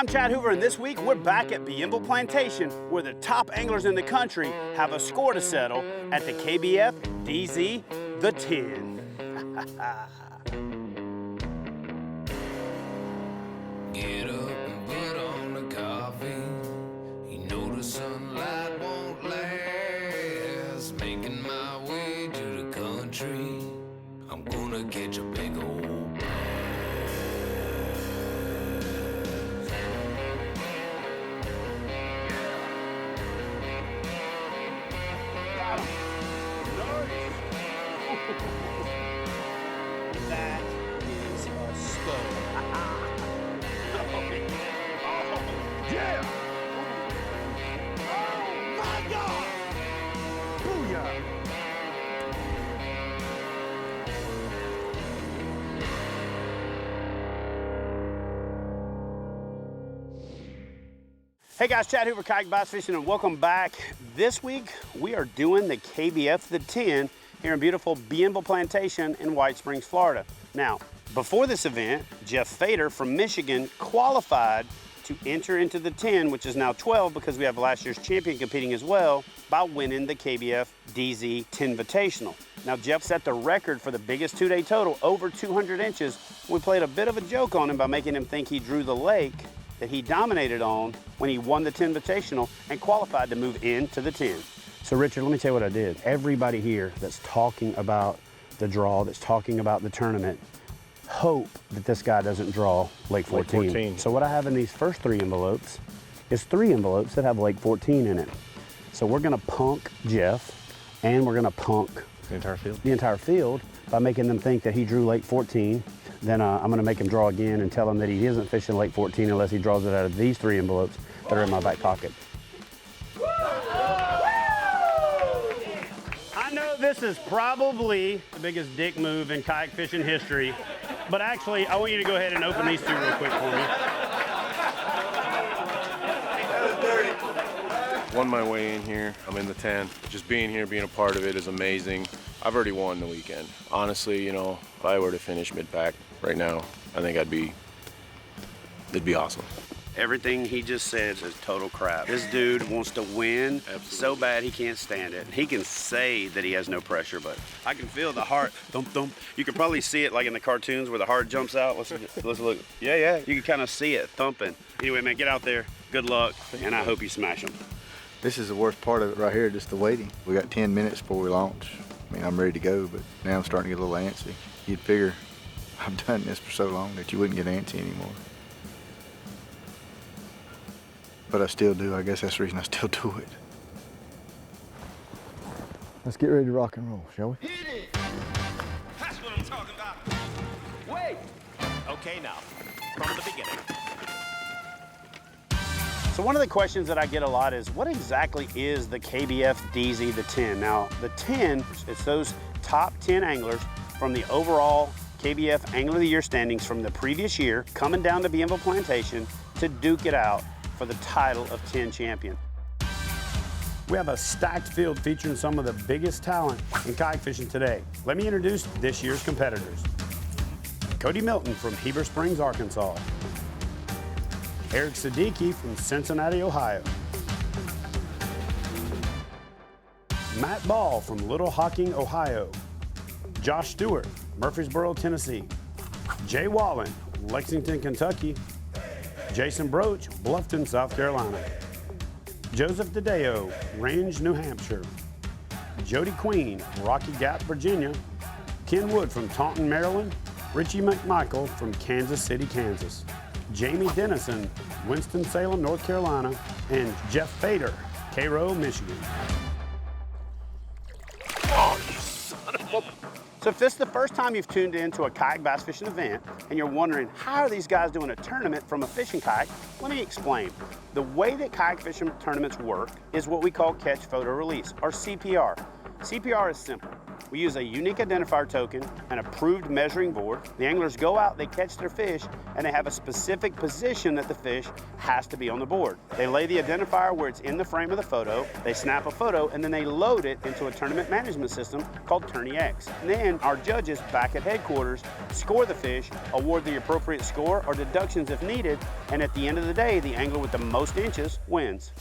I'm Chad Hoover, and this week we're back at Bienville Plantation, where the top anglers in the country have a score to settle at the KBF DZ the 10. Get up and put on the coffee. You know the sunlight won't last. Making my way to the country. I'm gonna catch a big old bass. That is a spud. Yeah! Oh my God! Booyah! Hey guys, Chad Hoover, Kayak Bass Fishing, and welcome back. This week we are doing the KBF the 10 here in beautiful Bienville Plantation in White Springs, Florida. Now, before this event, Jeff Fader from Michigan qualified to enter into the 10, which is now 12 because we have last year's champion competing as well, by winning the KBF DZ 10 Invitational. Now, Jeff set the record for the biggest two-day total, over 200 inches. We played a bit of a joke on him by making him think he drew the lake that he dominated on when he won the 10 Invitational and qualified to move into the 10. So Richard, let me tell you what I did. Everybody here that's talking about the draw, that's talking about the tournament, hope that this guy doesn't draw Lake 14. So what I have in these first three envelopes is three envelopes that have Lake 14 in it. So we're gonna punk Jeff, and we're gonna punk the entire field by making them think that he drew Lake 14. Then I'm gonna make him draw again and tell him that he isn't fishing Lake 14 unless he draws it out of these three envelopes that are in my back pocket. I know this is probably the biggest dick move in kayak fishing history, but actually, I want you to go ahead and open these two real quick for me. Won my way in here. I'm in the 10. Just being here, being a part of it is amazing. I've already won the weekend. Honestly, you know, if I were to finish mid-pack right now, I think it'd be awesome. Everything he just said is total crap. This dude wants to win so bad he can't stand it. He can say that he has no pressure, but I can feel the heart thump thump. You can probably see it like in the cartoons where the heart jumps out. Let's look. Yeah. You can kind of see it thumping. Anyway, man, get out there. Good luck, and I hope you smash them. This is the worst part of it right here, just the waiting. We got 10 minutes before we launch. I mean, I'm ready to go, but now I'm starting to get a little antsy. You'd figure I've done this for so long that you wouldn't get antsy anymore. But I still do. I guess that's the reason I still do it. Let's get ready to rock and roll, shall we? Hit it! That's what I'm talking about. Wait! Okay, now, from the beginning. So one of the questions that I get a lot is, what exactly is the KBF DZ the 10? Now, the 10, it's those top 10 anglers from the overall KBF Angler of the Year standings from the previous year coming down to Bienville Plantation to duke it out for the title of 10 champion. We have a stacked field featuring some of the biggest talent in kayak fishing today. Let me introduce this year's competitors. Cody Milton from Heber Springs, Arkansas. Eric Siddiqui from Cincinnati, Ohio. Matt Ball from Little Hocking, Ohio. Josh Stewart, Murfreesboro, Tennessee. Jay Wallen, Lexington, Kentucky. Jason Broach, Bluffton, South Carolina. Joseph DeDeo, Range, New Hampshire. Jody Queen, Rocky Gap, Virginia. Ken Wood from Taunton, Maryland. Richie McMichael from Kansas City, Kansas. Jamie Dennison, Winston-Salem, North Carolina. And Jeff Fader, Cairo, Michigan. Oh, you son of a... So if this is the first time you've tuned in to a kayak bass fishing event and you're wondering, how are these guys doing a tournament from a fishing kayak? Let me explain. The way that kayak fishing tournaments work is what we call catch, photo, release, or CPR. CPR is simple. We use a unique identifier token, an approved measuring board. The anglers go out, they catch their fish, and they have a specific position that the fish has to be on the board. They lay the identifier where it's in the frame of the photo, they snap a photo, and then they load it into a tournament management system called TourneyX. And then our judges back at headquarters score the fish, award the appropriate score or deductions if needed, and at the end of the day, the angler with the most inches wins.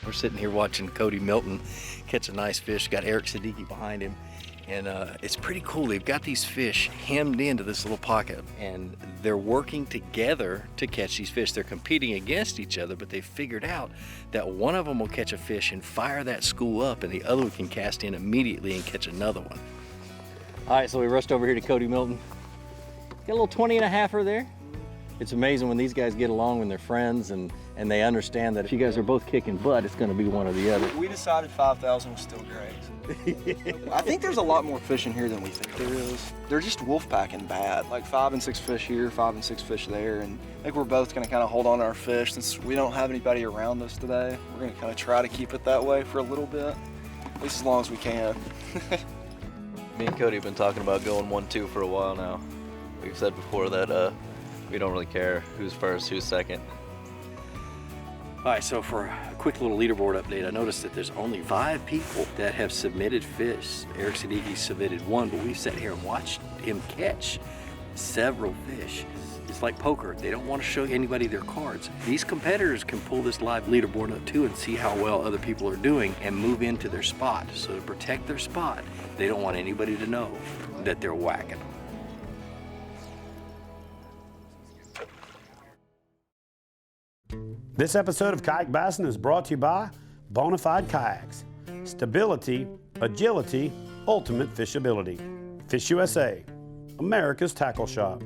We're sitting here watching Cody Milton catch a nice fish. Got Eric Siddiqui behind him, and it's pretty cool. They've got these fish hemmed into this little pocket, and they're working together to catch these fish. They're competing against each other, but they figured out that one of them will catch a fish and fire that school up, and the other one can cast in immediately and catch another one. All right, so we rushed over here to Cody Milton. Got a little 20 and a halfer there. It's amazing when these guys get along, when they're friends, and they understand that if you guys are both kicking butt, it's going to be one or the other. We decided 5,000 was still great. I think there's a lot more fish in here than we think there is. They're just wolf packing bad. Like 5 and 6 fish here, 5 and 6 fish there, and I think we're both going to kind of hold on to our fish since we don't have anybody around us today. We're going to kind of try to keep it that way for a little bit, at least as long as we can. Me and Cody have been talking about going 1-2 for a while now. We've said before that we don't really care who's first, who's second. All right, so for a quick little leaderboard update, I noticed that there's only 5 people that have submitted fish. Eric Siddiqui submitted 1, but we sat here and watched him catch several fish. It's like poker. They don't want to show anybody their cards. These competitors can pull this live leaderboard up too and see how well other people are doing and move into their spot. So to protect their spot, they don't want anybody to know that they're whacking them. This episode of Kayak Bassin is brought to you by Bonafide Kayaks. Stability, agility, ultimate fishability. Fish USA, America's tackle shop.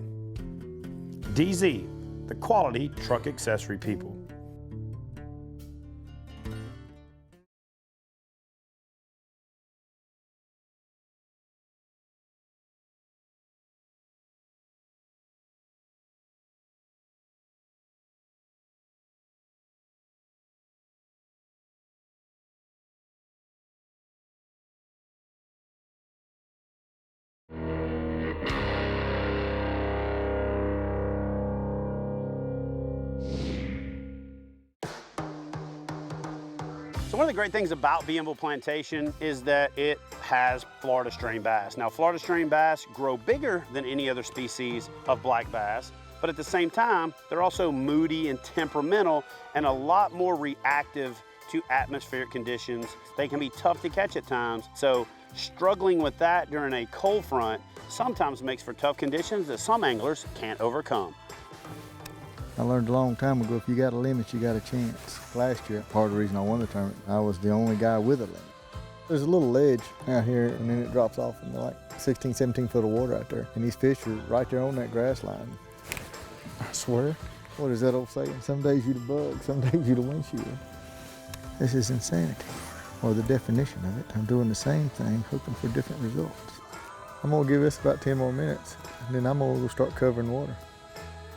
ZEE, the quality truck accessory people. So one of the great things about Bienville Plantation is that it has Florida strain bass. Now, Florida strain bass grow bigger than any other species of black bass, but at the same time, they're also moody and temperamental and a lot more reactive to atmospheric conditions. They can be tough to catch at times, so struggling with that during a cold front sometimes makes for tough conditions that some anglers can't overcome. I learned a long time ago, if you got a limit, you got a chance. Last year, part of the reason I won the tournament, I was the only guy with a limit. There's a little ledge out here, and then it drops off into like 16, 17 foot of water out there. And these fish are right there on that grass line. I swear, what is that old saying? Some days you the bug, some days you the windshield. This is insanity, or the definition of it. I'm doing the same thing, hoping for different results. I'm gonna give this about 10 more minutes, and then I'm gonna go start covering water.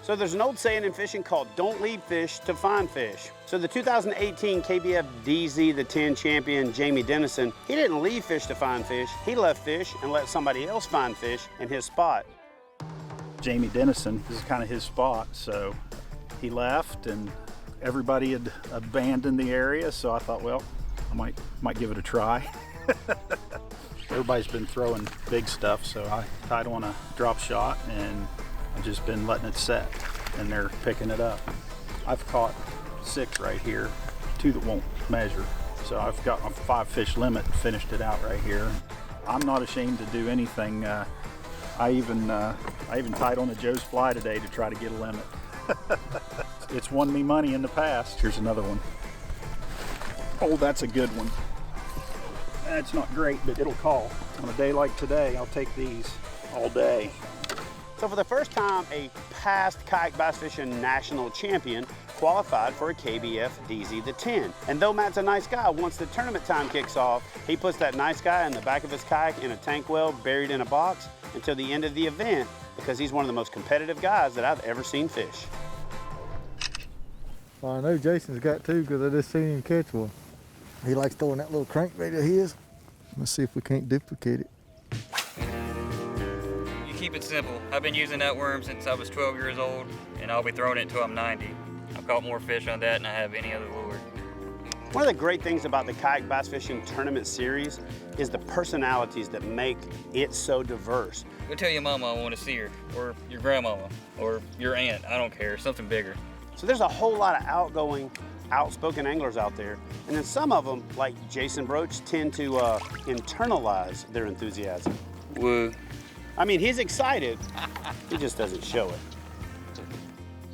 So there's an old saying in fishing called don't leave fish to find fish. So the 2018 KBF ZEE the 10 champion, Jamie Dennison, he didn't leave fish to find fish. He left fish and let somebody else find fish in his spot. Jamie Dennison, this is kind of his spot, so he left and everybody had abandoned the area, so I thought, well, I might give it a try. Everybody's been throwing big stuff, so I tied on a drop shot and I've just been letting it set, and they're picking it up. I've caught 6 right here, 2 that won't measure. So I've got my 5 fish limit and finished it out right here. I'm not ashamed to do anything. I even tied on a Joe's fly today to try to get a limit. It's won me money in the past. Here's another one. Oh, that's a good one. That's not great, but it'll call. On a day like today, I'll take these all day. So for the first time, a past kayak bass fishing national champion qualified for a KBF ZEE the 10. And though Matt's a nice guy, once the tournament time kicks off, he puts that nice guy in the back of his kayak in a tank well buried in a box until the end of the event, because he's one of the most competitive guys that I've ever seen fish. Well, I know Jason's got 2 because I just seen him catch one. He likes throwing that little crankbait of his. Let's see if we can't duplicate it. You keep it simple. I've been using that worm since I was 12 years old, and I'll be throwing it until I'm 90. I've caught more fish on that than I have any other lure. One of the great things about the Kayak Bass Fishing Tournament Series is the personalities that make it so diverse. Go tell your mama I want to see her, or your grandmama, or your aunt, I don't care, something bigger. So there's a whole lot of outgoing, outspoken anglers out there, and then some of them, like Jason Broach, tend to internalize their enthusiasm. Woo. I mean, he's excited, he just doesn't show it.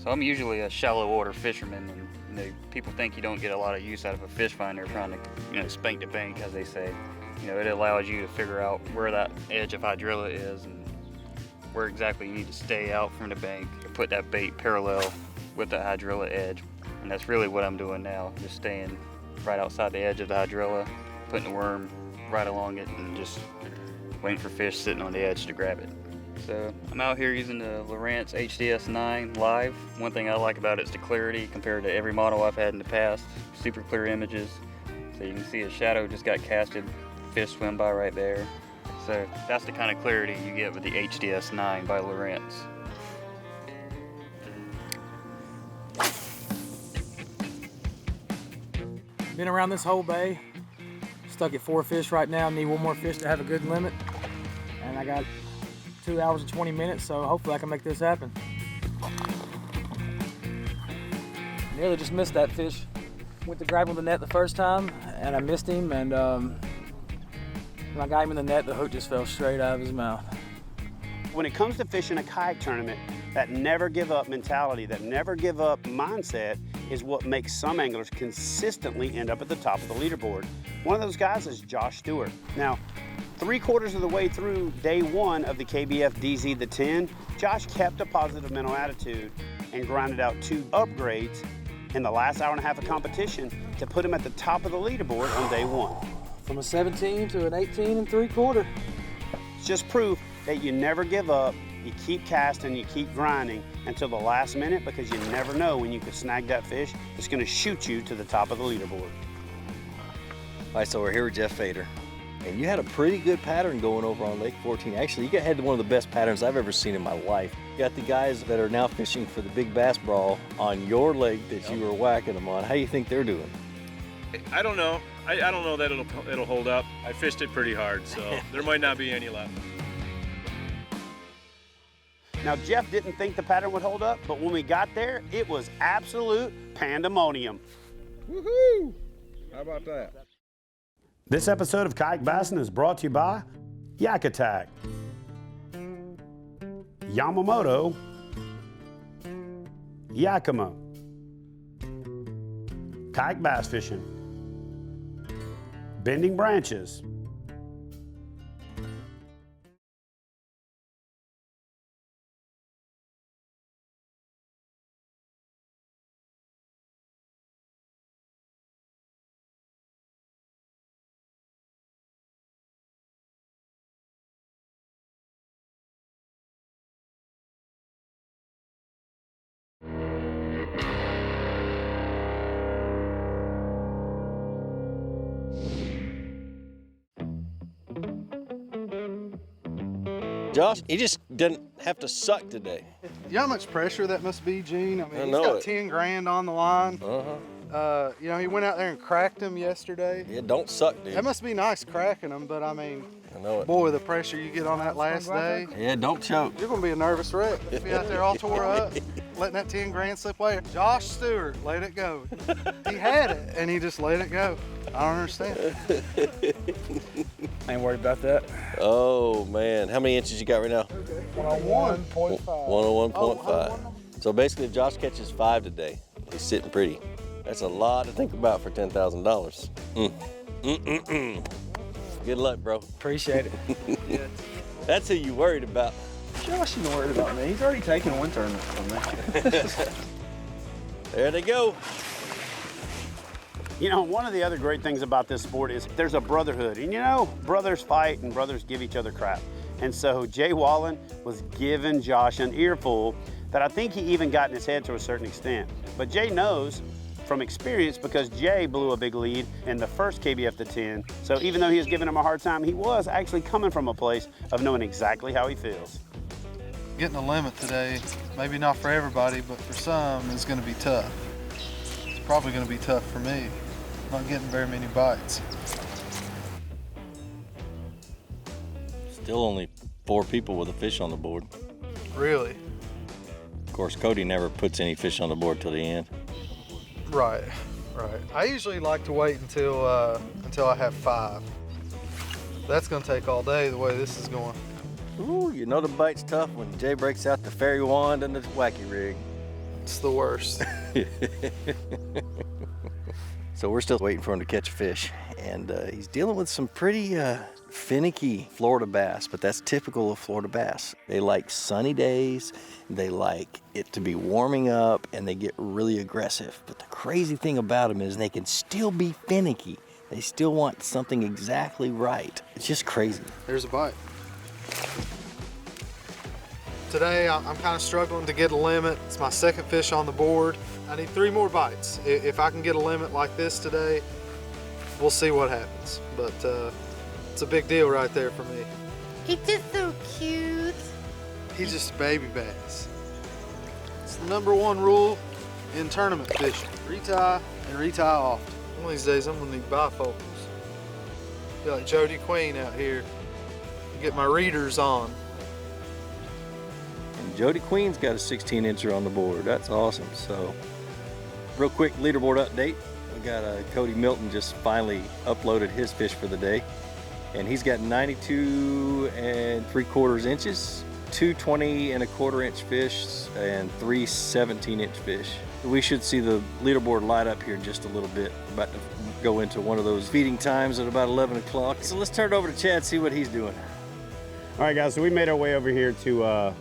So I'm usually a shallow water fisherman, and people think you don't get a lot of use out of a fish finder trying to, spank the bank, as they say. It allows you to figure out where that edge of hydrilla is and where exactly you need to stay out from the bank and put that bait parallel with the hydrilla edge. And that's really what I'm doing now, just staying right outside the edge of the hydrilla, putting the worm right along it, and just waiting for fish sitting on the edge to grab it. So I'm out here using the Lowrance HDS9 Live. One thing I like about it is the clarity compared to every model I've had in the past. Super clear images. So you can see a shadow just got casted, fish swim by right there. So that's the kind of clarity you get with the HDS9 by Lowrance. Been around this whole bay, stuck at 4 fish right now, need 1 more fish to have a good limit. And I got 2 hours and 20 minutes, so hopefully I can make this happen. Nearly just missed that fish. Went to grab him with the net the first time, and I missed him, and when I got him in the net, the hook just fell straight out of his mouth. When it comes to fishing a kayak tournament, that never give up mentality, that never give up mindset is what makes some anglers consistently end up at the top of the leaderboard. One of those guys is Josh Stewart. Now, 3/4 of the way through day 1 of the KBF DZ the 10, Josh kept a positive mental attitude and grinded out 2 upgrades in the last hour and a half of competition to put him at the top of the leaderboard on day 1. From a 17 to an 18 3/4. It's just proof that you never give up, you keep casting, you keep grinding until the last minute, because you never know when you could snag that fish that's gonna shoot you to the top of the leaderboard. All right, so we're here with Jeff Fader. And you had a pretty good pattern going over on Lake 14. Actually, you had one of the best patterns I've ever seen in my life. You got the guys that are now fishing for the big bass brawl on your lake that you were whacking them on. How do you think they're doing? I don't know. I don't know that it'll hold up. I fished it pretty hard, so there might not be any left. Now, Jeff didn't think the pattern would hold up, but when we got there, it was absolute pandemonium. Woohoo! How about that? This episode of Kayak Bassin is brought to you by Yak Attack, Yamamoto, Yakima, Kayak Bass Fishing, Bending Branches, Josh, he just didn't have to suck today. You know how much pressure that must be, Gene? I mean, I he's know got it. 10 grand on the line. Uh-huh. He went out there and cracked him yesterday. Yeah, don't suck, dude. That must be nice cracking them, but I mean, I know it. boy, the pressure you get on that last day. Yeah, don't choke. You're gonna be a nervous wreck. Be out there all tore up, letting that 10 grand slip away. Josh Stewart, let it go. He had it, and he just let it go. I don't understand. I ain't worried about that. Oh, man. How many inches you got right now? 101.5. 101.5. So basically, if Josh catches 5 today, he's sitting pretty. That's a lot to think about for $10,000. Good luck, bro. Appreciate it. That's who you worried about. Josh isn't worried about me. He's already taken 1 tournament from me. There they go. You know, one of the other great things about this sport is there's a brotherhood. And you know, brothers fight and brothers give each other crap. And so Jay Wallen was giving Josh an earful that I think he even got in his head to a certain extent. But Jay knows from experience because Jay blew a big lead in the first KBF the 10. So even though he was giving him a hard time, he was actually coming from a place of knowing exactly how he feels. Getting a limit today, maybe not for everybody, but for some, is going to be tough. It's probably going to be tough for me. Not getting very many bites. Still only 4 people with a fish on the board. Really? Of course, Cody never puts any fish on the board till the end. Right, right. I usually like to wait until I have 5. That's going to take all day the way this is going. Ooh, you know the bite's tough when Jay breaks out the fairy wand and the wacky rig. It's the worst. So we're still waiting for him to catch a fish, and he's dealing with some pretty finicky Florida bass, but that's typical of Florida bass. They like sunny days, they like it to be warming up, and they get really aggressive. But the crazy thing about them is they can still be finicky. They still want something exactly right. It's just crazy. There's a bite. Today I'm kind of struggling to get a limit. It's my second fish on the board. I need 3 more bites. If I can get a limit like this today, we'll see what happens. But it's a big deal right there for me. He's just so cute. He's just a baby bass. It's the #1 rule in tournament fishing. Retie and retie often. One of these days I'm gonna need bifocals. Be like Jody Queen out here. Get my readers on. And Jody Queen's got a 16-incher on the board. That's awesome. So, real quick leaderboard update. We got Cody Milton just finally uploaded his fish for the day. And he's got 92 3/4 inches, 2 20 1/4 inch fish, and 3 17-inch fish. We should see the leaderboard light up here in just a little bit. About to go into one of those feeding times at about 11 o'clock. So let's turn it over to Chad, see what he's doing. All right, guys, so we made our way over here to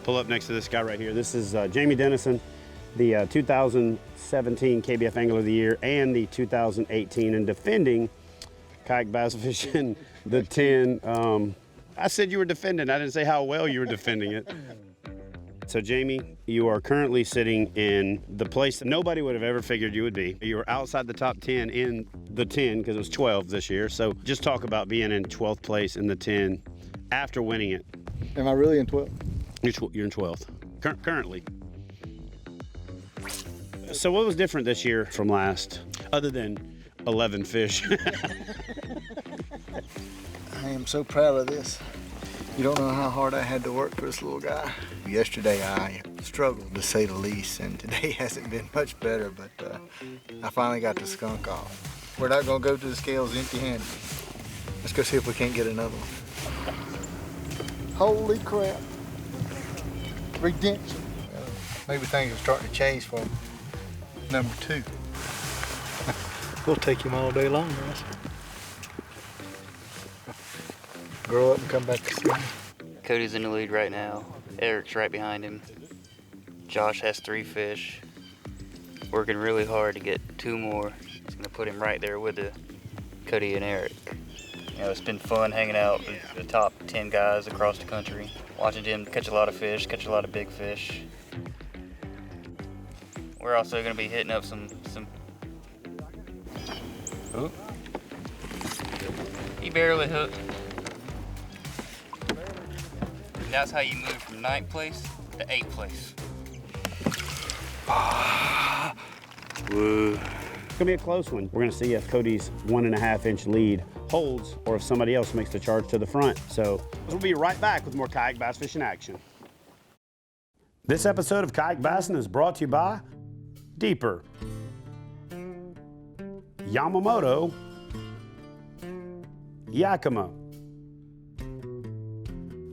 pull up next to this guy right here. This is Jamie Dennison, the 2017 KBF Angler of the Year and the 2018 and defending kayak bass fishing the 10. I said you were defending. I didn't say how well you were defending it. So Jamie, you are currently sitting in the place that nobody would have ever figured you would be. You were outside the top 10 in the 10 because it was 12 this year. So just talk about being in 12th place in the 10 after winning it. Am I really in 12th? You're in 12th, currently. So what was different this year from last, other than 11 fish? I am so proud of this. You don't know how hard I had to work for this little guy. Yesterday I struggled, to say the least, and today hasn't been much better, but I finally got the skunk off. We're not gonna go to the scales empty-handed. Let's go see if we can't get another one. Holy crap. Redemption. Maybe things are starting to change for him. #2. We'll take him all day long, Russ. Grow up and come back to see him. Cody's in the lead right now. Eric's right behind him. Josh has 3 fish. Working really hard to get 2 more. It's gonna put him right there with Cody and Eric. You know, it's been fun hanging out with the top 10 guys across the country, watching them catch a lot of fish, catch a lot of big fish. We're also gonna be hitting up some. Oh. He barely hooked. That's how you move from 9th place to 8th place. Whoa. It's gonna be a close one. We're gonna see if Cody's 1.5 inch lead holds or if somebody else makes the charge to the front. So we'll be right back with more kayak bass fishing action. This episode of Kayak Bassin is brought to you by Deeper, Yamamoto, Yakima,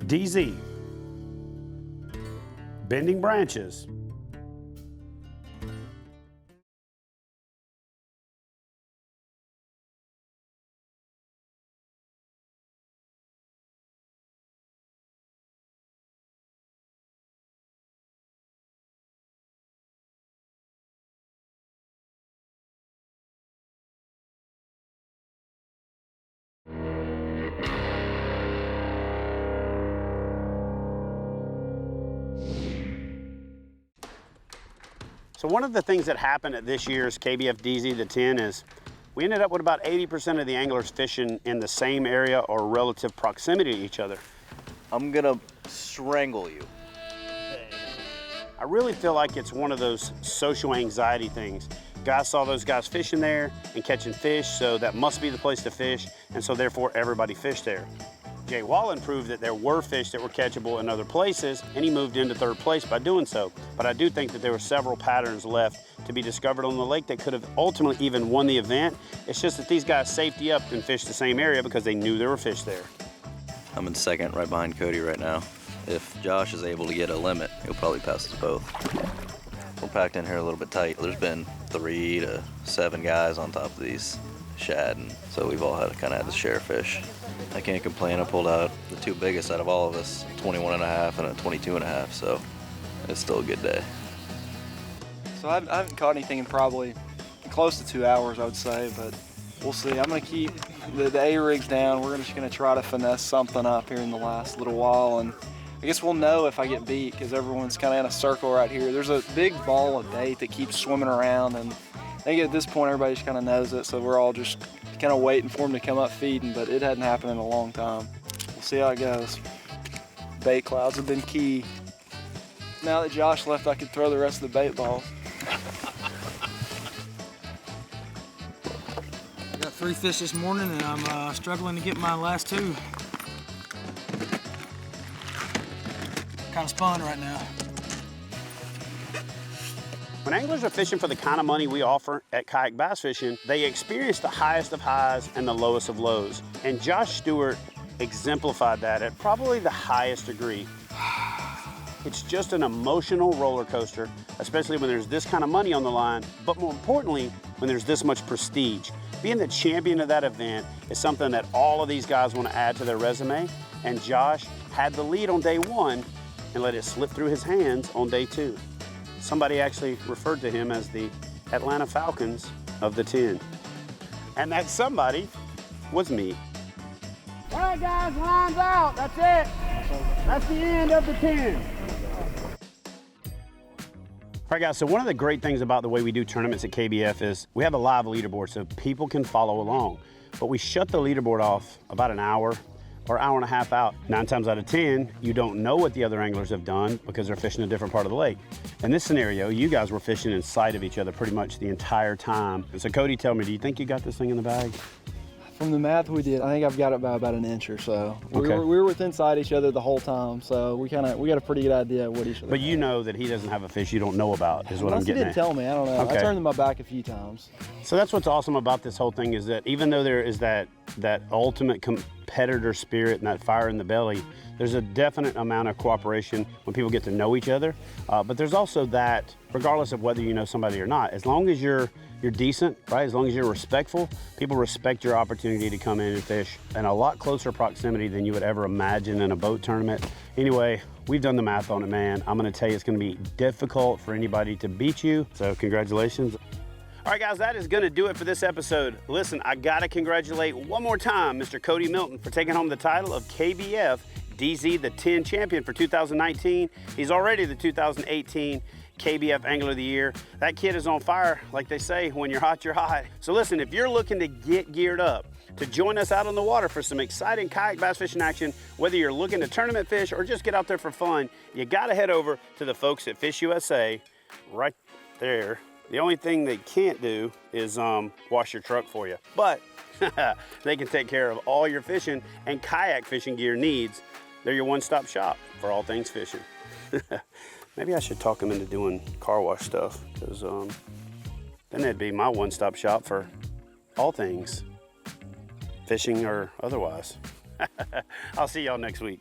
DZ, Bending Branches, So one of the things that happened at this year's KBF DZ the 10 is we ended up with about 80% of the anglers fishing in the same area or relative proximity to each other. I'm gonna strangle you. I really feel like it's one of those social anxiety things. Guys saw those guys fishing there and catching fish, so that must be the place to fish, and so therefore everybody fished there. Jay Wallen proved that there were fish that were catchable in other places, and he moved into third place by doing so. But I do think that there were several patterns left to be discovered on the lake that could have ultimately even won the event. It's just that these guys safety up and fished the same area because they knew there were fish there. I'm in second right behind Cody right now. If Josh is able to get a limit, he'll probably pass us both. We're packed in here a little bit tight. There's been 3 to 7 guys on top of these shad, and so we've all had to share fish. I can't complain. I pulled out the 2 biggest out of all of us, 21 and a half and a 22 and a half, so it's still a good day. So I haven't caught anything in probably close to 2 hours, I would say, but we'll see. I'm gonna keep the A-rigs down. We're just gonna try to finesse something up here in the last little while, and I guess we'll know if I get beat because everyone's kind of in a circle right here. There's a big ball of bait that keeps swimming around, and I think at this point everybody just kind of knows it, so we're all just kind of waiting for them to come up feeding, but it hadn't happened in a long time. We'll see how it goes. Bait clouds have been key. Now that Josh left, I could throw the rest of the bait balls. Got 3 fish this morning, and I'm struggling to get my last 2. Kind of spun right now. When anglers are fishing for the kind of money we offer at Kayak Bass Fishing, they experience the highest of highs and the lowest of lows. And Josh Stewart exemplified that at probably the highest degree. It's just an emotional roller coaster, especially when there's this kind of money on the line, but more importantly, when there's this much prestige. Being the champion of that event is something that all of these guys want to add to their resume, and Josh had the lead on day 1 and let it slip through his hands on day 2. Somebody actually referred to him as the Atlanta Falcons of the 10. And that somebody was me. All right, guys, lines out. That's it. That's the end of the 10. All right, guys, so one of the great things about the way we do tournaments at KBF is we have a live leaderboard so people can follow along. But we shut the leaderboard off about an hour or hour and a half out. 9 times out of 10, you don't know what the other anglers have done because they're fishing a different part of the lake. In this scenario, you guys were fishing in sight of each other pretty much the entire time. And so Cody, tell me, do you think you got this thing in the bag? From the math we did, I think I've got it by about an inch or so. Okay. We were within sight of each other the whole time, so we got a pretty good idea of what each other. But you know that he doesn't have a fish you don't know about, is what I'm getting He didn't at. tell me, I don't know. Okay. I turned my back a few times. So that's what's awesome about this whole thing is that even though there is that ultimate competitor spirit and that fire in the belly, there's a definite amount of cooperation when people get to know each other. But there's also that, regardless of whether you know somebody or not, as long as you're decent, right? As long as you're respectful, people respect your opportunity to come in and fish in a lot closer proximity than you would ever imagine in a boat tournament. Anyway, we've done the math on it, man. I'm gonna tell you it's gonna be difficult for anybody to beat you, so congratulations. All right, guys, that is gonna do it for this episode. Listen, I gotta congratulate one more time Mr. Cody Milton for taking home the title of KBF DZ the 10 champion for 2019. He's already the 2018 KBF Angler of the Year. That kid is on fire, like they say, when you're hot, you're hot. So listen, if you're looking to get geared up to join us out on the water for some exciting kayak bass fishing action, whether you're looking to tournament fish or just get out there for fun, you gotta head over to the folks at Fish USA right there. The only thing they can't do is wash your truck for you, but they can take care of all your fishing and kayak fishing gear needs. They're your one-stop shop for all things fishing. Maybe I should talk them into doing car wash stuff, because then it'd be my one-stop shop for all things fishing or otherwise. I'll see y'all next week.